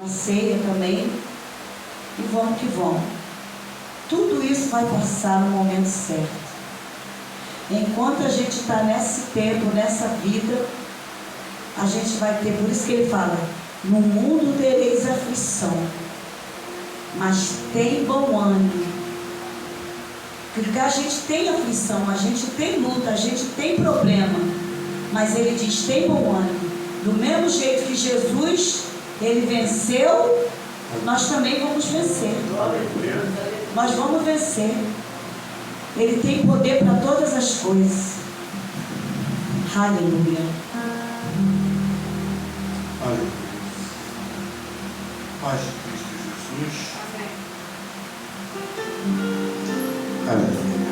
a ceia também, e vamos que vamos. Tudo isso vai passar no momento certo. Enquanto a gente está nesse tempo, nessa vida, a gente vai ter, por isso que ele fala, no mundo tereis aflição, mas tem bom ânimo. Porque a gente tem aflição, a gente tem luta, a gente tem problema, mas ele diz, tem bom ânimo. Do mesmo jeito que Jesus, ele venceu, nós também vamos vencer. Nós vamos vencer. Ele tem poder para todas as coisas. Aleluia. Aleluia. Paz de Cristo Jesus. Aleluia.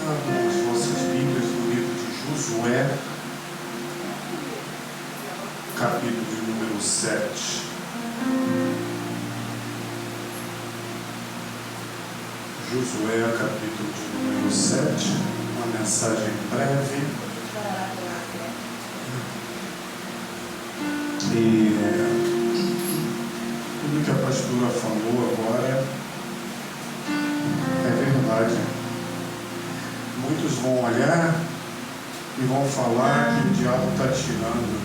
Abram as vossas Bíblias no livro de Josué, capítulo de número 7. Josué, capítulo de número 7, uma mensagem breve. E tudo que a pastora falou agora é verdade. Muitos vão olhar e vão falar que o diabo está tirando.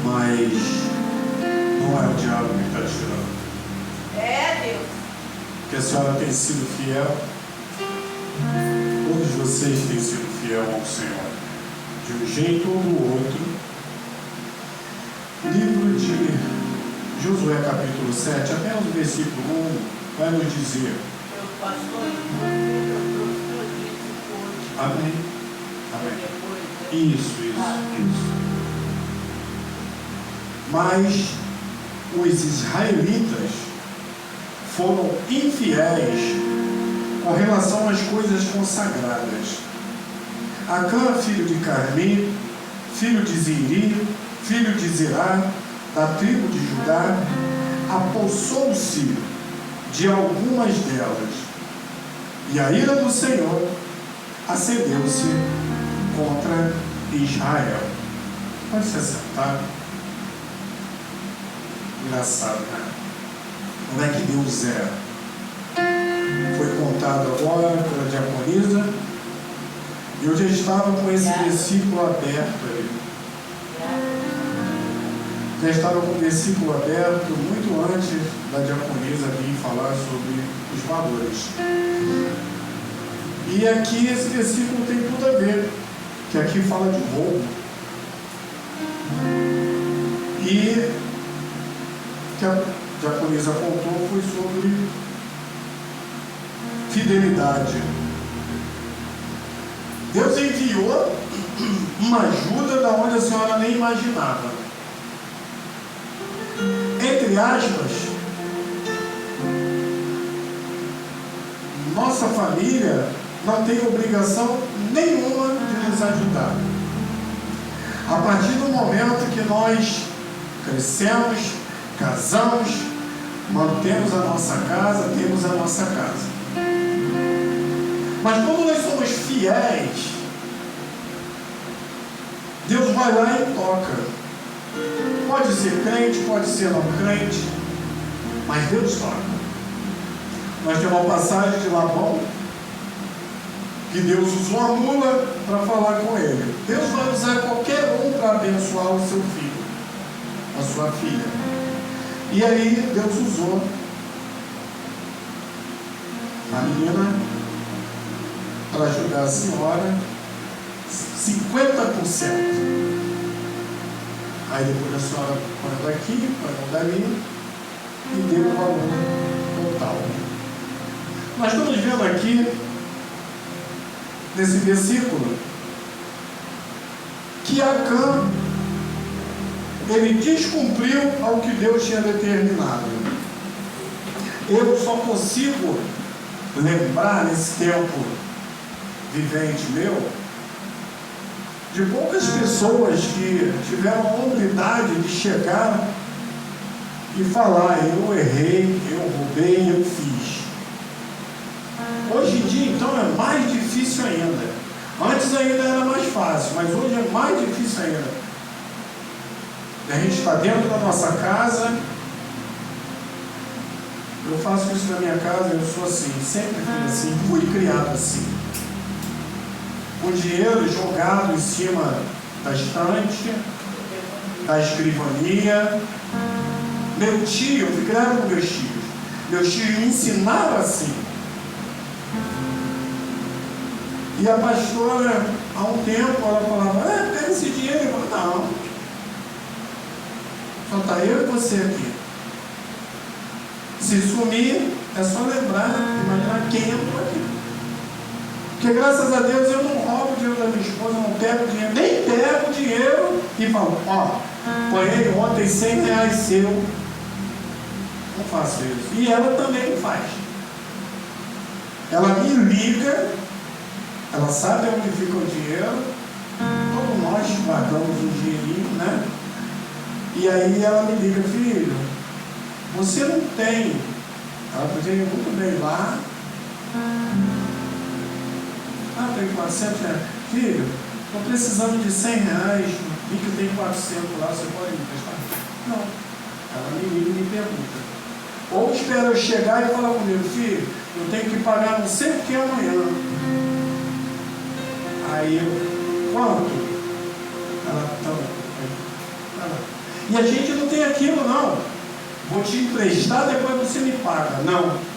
Mas não é o diabo que está tirando. É Deus. Porque a senhora tem sido fiel. Todos vocês têm sido fiel ao Senhor, de um jeito ou do outro. Livro de Josué, capítulo 7, até o versículo 1, vai nos dizer. Amém. Amém. Isso. Mas os israelitas foram infiéis com relação às coisas consagradas. Acã, filho de Carmi, filho de Ziri, filho de Zerá, da tribo de Judá, apossou-se de algumas delas, e a ira do Senhor acendeu-se contra Israel. Pode se assentar. Engraçado, né? Como é que Deus é? Foi contado agora pela diaconisa, e eu já estava com esse versículo aberto ali. Já estava com o versículo aberto muito antes da diaconisa vir falar sobre os valores. E aqui esse versículo tem tudo a ver, que aqui fala de roubo. E que a diaconisa contou foi sobre fidelidade. Deus enviou uma ajuda da onde a senhora nem imaginava. Entre aspas, nossa família não tem obrigação nenhuma de nos ajudar. A partir do momento que nós crescemos, casamos, mantemos a nossa casa, temos a nossa casa. Mas quando nós somos fiéis, Deus vai lá e toca. Pode ser crente, pode ser não crente, mas Deus toca. Nós temos uma passagem de Labão, que Deus usou a mula para falar com ele. Deus vai usar qualquer um para abençoar o seu filho, a sua filha. E aí Deus usou a menina para ajudar a senhora 50%. Aí depois a senhora põe daqui, põe dali e deu o valor total. Nós estamos vendo aqui, nesse versículo, que Acã, ele descumpriu ao que Deus tinha determinado. Eu só consigo lembrar nesse tempo vivente meu de poucas pessoas que tiveram a humildade de chegar e falar: eu errei, eu roubei, eu fiz. Hoje em dia, então, é mais difícil ainda. Antes ainda era mais fácil, mas hoje é mais difícil ainda. A gente está dentro da nossa casa. Eu faço isso na minha casa, eu sou assim, sempre fui assim, fui criado assim. O dinheiro jogado em cima da estante, da escrivania. Meu tio, eu fui criado com meus tios. Meus tios me ensinaram assim. E a pastora, há um tempo, ela falava, pega esse dinheiro. Eu falava, não. Só está eu e você aqui. Se sumir, é só lembrar, imaginar quem eu estou aqui. Porque graças a Deus eu não roubo o dinheiro da minha esposa, não pego dinheiro, nem pego o dinheiro e falo, apanhei ontem R$100 seu. Não faço isso. E ela também faz. Ela me liga, ela sabe onde fica o dinheiro, todos nós guardamos um dinheirinho, né? E aí ela me liga, filho, você não tem. Ela podia ir muito bem lá. Tem R$400. Filho, estou precisando de R$100. Vi que tem 400 lá, você pode me emprestar? Não. Ela me liga e me pergunta. Ou espera eu chegar e falar comigo, filho, eu tenho que pagar não sei o que amanhã. Aí eu, quanto? Ela, então. E a gente não tem aquilo, não. Vou te emprestar, depois você me paga. Não.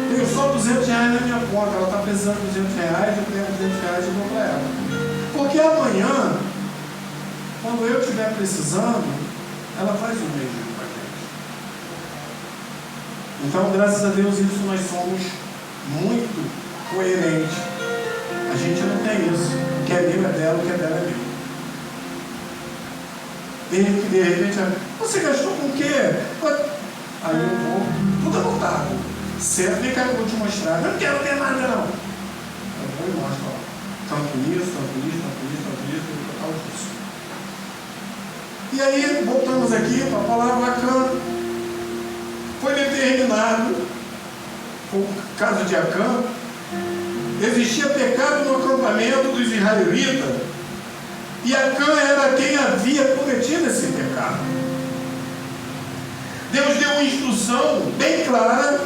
Tenho só R$200 na minha conta. Ela está precisando de R$200, eu pego R$200 e dou para ela. Porque amanhã, quando eu estiver precisando, ela faz o mesmo para a gente. Então, graças a Deus, isso nós somos muito coerentes. A gente não tem isso. O que é meu é dela, o que é dela é meu. De repente, você gastou com o quê? Aí eu vou, tudo anotado. Certo, vem cá que eu vou te mostrar. Eu não quero ter nada, não. Eu vou e mostro, tanto isso, total disso. E aí, voltamos aqui para a palavra Acã. Foi determinado, foi o caso de Acã, existia pecado no acampamento dos israelitas. E Acã era quem havia cometido esse pecado. Deus deu uma instrução bem clara,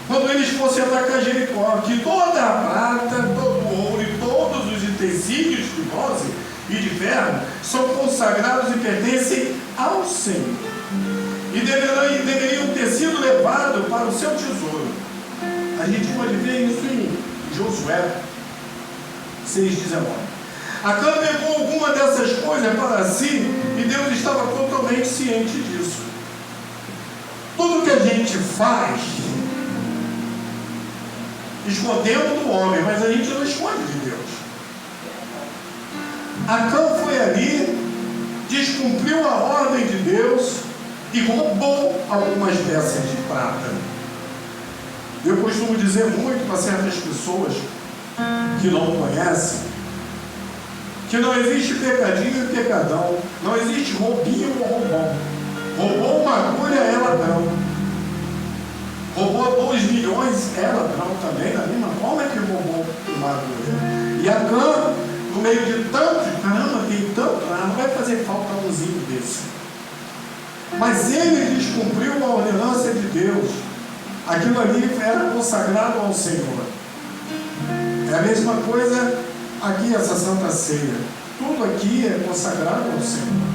quando eles fossem atacar Jericó, que toda a prata, todo o ouro e todos os utensílios de bronze e de ferro são consagrados e pertencem ao Senhor. E deveriam ter sido levados para o seu tesouro. A gente pode ver isso em Josué 6,19. Acã pegou alguma dessas coisas para si e Deus estava totalmente ciente disso. Tudo que a gente faz, escondemos do homem, mas a gente não esconde de Deus. Acã foi ali, descumpriu a ordem de Deus e roubou algumas peças de prata. Eu costumo dizer muito para certas pessoas que não conhecem, que não existe pecadinho e pecadão, não existe roubinho ou roubão. Roubou uma agulha, é ladrão. Roubou 2 milhões, é ladrão também, da mesma forma que roubou uma agulha. E Acã, no meio de tanto, caramba, tem tanto, não vai fazer falta umzinho desse. Mas ele descumpriu a ordenança de Deus. Aquilo ali era consagrado ao Senhor. É a mesma coisa aqui, essa Santa Ceia. Tudo aqui é consagrado ao Senhor.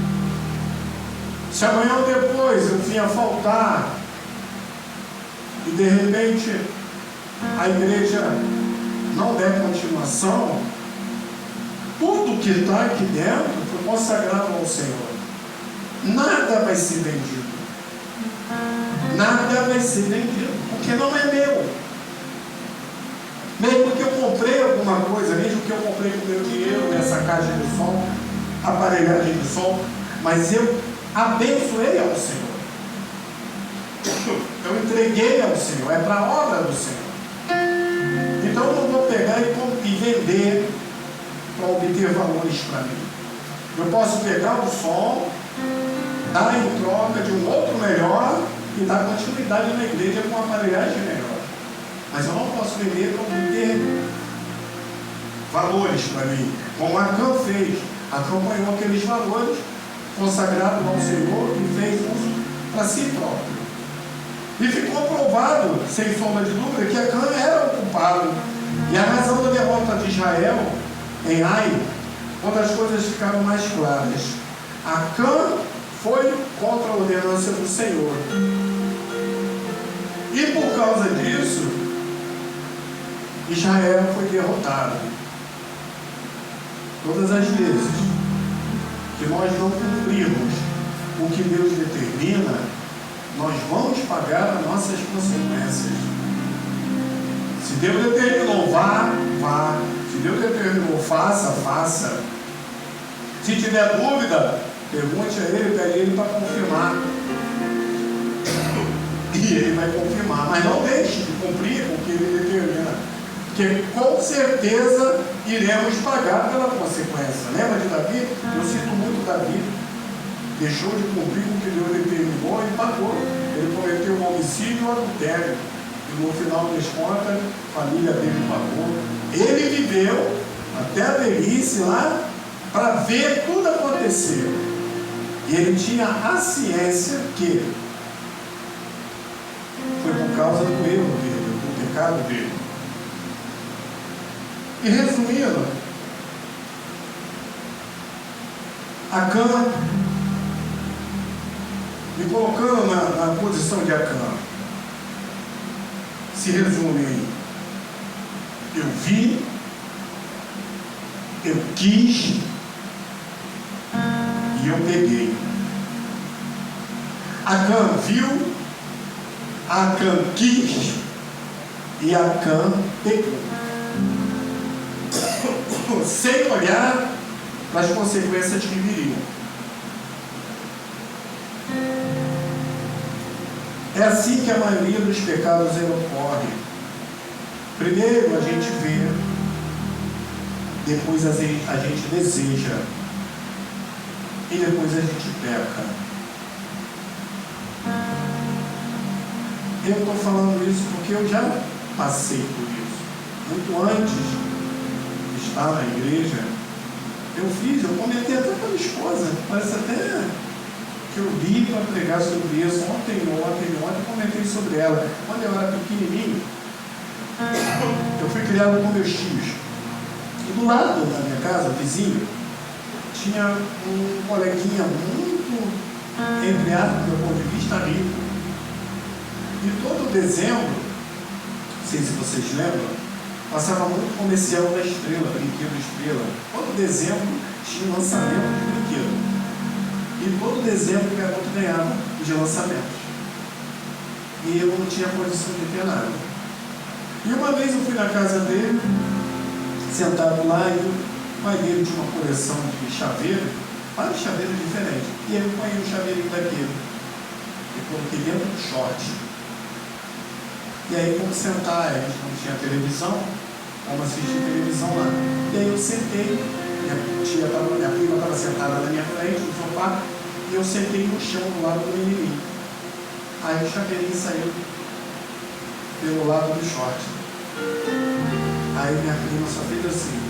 Se amanhã ou depois eu vinha faltar e de repente a igreja não der continuação, tudo que está aqui dentro foi consagrado ao Senhor. Nada vai ser vendido. Nada vai ser vendido, porque não é meu. Mesmo que eu comprei alguma coisa, mesmo que eu comprei com meu dinheiro nessa caixa de som, aparelhagem de som, mas eu abençoei ao Senhor. Eu entreguei ao Senhor, é para a obra do Senhor. Então eu não vou pegar e vender para obter valores para mim. Eu posso pegar o som, dar em troca de um outro melhor e dar continuidade na igreja com uma aparelhagem melhor. Mas eu não posso vender para obter valores para mim, como Acã fez. Acã apanhou aqueles valores consagrados ao Senhor e fez uso para si próprio. E ficou provado, sem sombra de dúvida, que Acã era o culpado. E a razão da derrota de Israel em Ai, quando as coisas ficaram mais claras, Acã foi contra a ordenança do Senhor. E por causa disso, Israel foi derrotado. Todas as vezes que nós não cumprirmos o que Deus determina, nós vamos pagar as nossas consequências. Se Deus determinou, vá. Se Deus determinou, faça. Se tiver dúvida, pergunte a Ele, pegue Ele para confirmar. E Ele vai confirmar. Mas não deixe de cumprir o que Ele determina, porque com certeza iremos pagar pela consequência. Lembra de Davi? Eu cito muito Davi. Deixou de cumprir o que Deus determinou e pagou. Ele cometeu um homicídio e um adultério. E no final das contas, a família dele pagou. Ele viveu até a velhice lá para ver tudo acontecer. E ele tinha a ciência que foi por causa do erro dele, do pecado dele. E resumindo, Acã, me colocando na posição de Acã, se resume em: eu vi, eu quis e eu peguei. Acã viu, Acã quis e Acã pegou, sem olhar para as consequências que viriam. É assim que a maioria dos pecados ocorre. Primeiro a gente vê, depois a gente deseja e depois a gente peca. Eu estou falando isso porque eu já passei por isso. Muito antes de estar na igreja, eu comentei até com a minha esposa, parece até que eu li para pregar sobre isso ontem, comentei sobre ela. Quando eu era pequenininho, eu fui criado com meus tios. E do lado da minha casa, vizinho, tinha um coleguinha muito, entre aspas, do meu ponto de vista, rico. E todo dezembro, não sei se vocês lembram, passava muito comercial da Estrela, Brinquedo Estrela. Todo dezembro tinha um lançamento de brinquedo. E todo dezembro o garoto ganhava de lançamentos. E eu não tinha condição de ter nada. E uma vez eu fui na casa dele, sentado lá, e o pai dele tinha uma coleção de chaveiro, vários chaveiros diferentes. E ele põe um chaveirinho daquele. E coloquei dentro do short. E aí, como sentar, a gente não tinha televisão, como assistir televisão lá. E aí eu sentei, minha prima estava sentada na minha frente, no sofá, e eu sentei no chão do lado do menininho. Aí o chaveirinho saiu pelo lado do short. Aí minha prima só fez assim.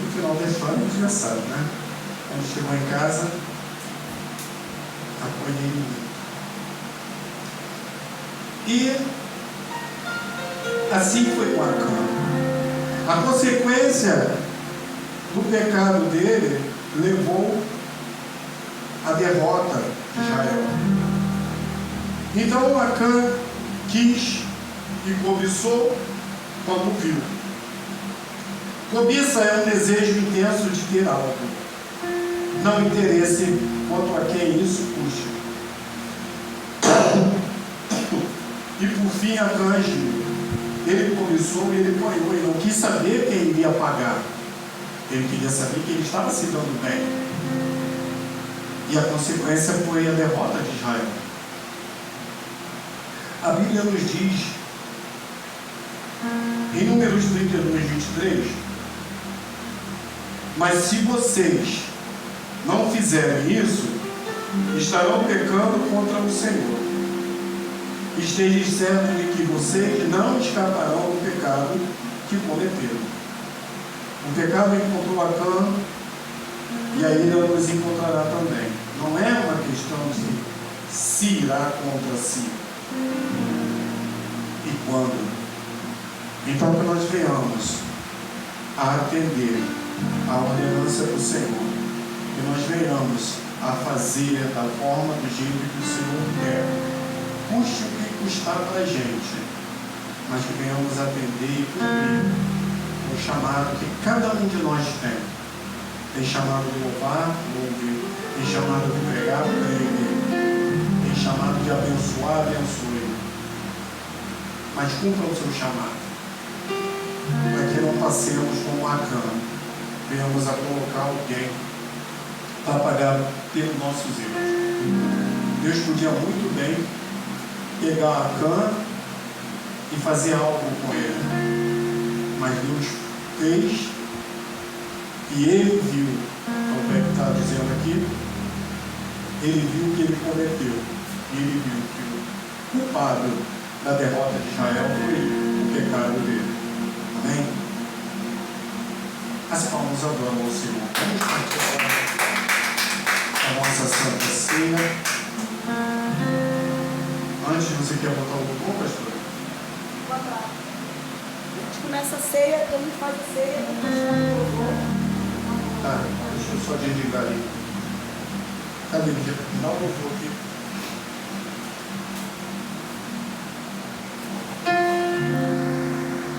No final da história, a gente já sabe, né? Quando chegou em casa, apanhei muito. E assim foi com Acã. A consequência do pecado dele levou à derrota de Israel. Então Acã quis e cobiçou quando viu. Cobiça é um desejo intenso de ter algo, não interesse quanto a quem isso puxa. E por fim Acã agiu. Ele cobiçou e ele apanhou, e não quis saber quem iria pagar. Ele queria saber que ele estava se dando bem. E a consequência foi a derrota de Israel. A Bíblia nos diz, em Números 32, 23, mas se vocês não fizerem isso, estarão pecando contra o Senhor. Esteja certo de que vocês não escaparão do pecado que cometeram. O pecado encontrou Acã e a ira nos encontrará também. Não é uma questão de se irá contra si e quando. Então que nós venhamos a atender a ordenança do Senhor, que nós venhamos a fazer da forma, do jeito que o Senhor quer, custe o que custar para a gente, mas que venhamos atender e cumprir o chamado que cada um de nós tem. Tem chamado de louvar, louve. Tem chamado de pregar, pregue. Tem chamado de abençoar, abençoe. Mas cumpra o seu chamado, para que não passemos como Acã, venhamos a colocar alguém para pagar pelos nossos erros. Deus podia muito bem pegar Acã e fazer algo com ele, mas Deus fez e ele viu, como é que está dizendo aqui, ele viu o que ele cometeu, e ele viu que o culpado da derrota de Israel foi o pecado dele. Amém? As palmas adoram ao Senhor. Vamos participar da nossa Santa Ceia. Antes, você quer botar o louvor, pastor? A gente começa a ceia, quando a gente faz a ceia, a gente faz o louvor. Tá, deixa eu só desligar ali. Cadê? Dá o louvor aqui.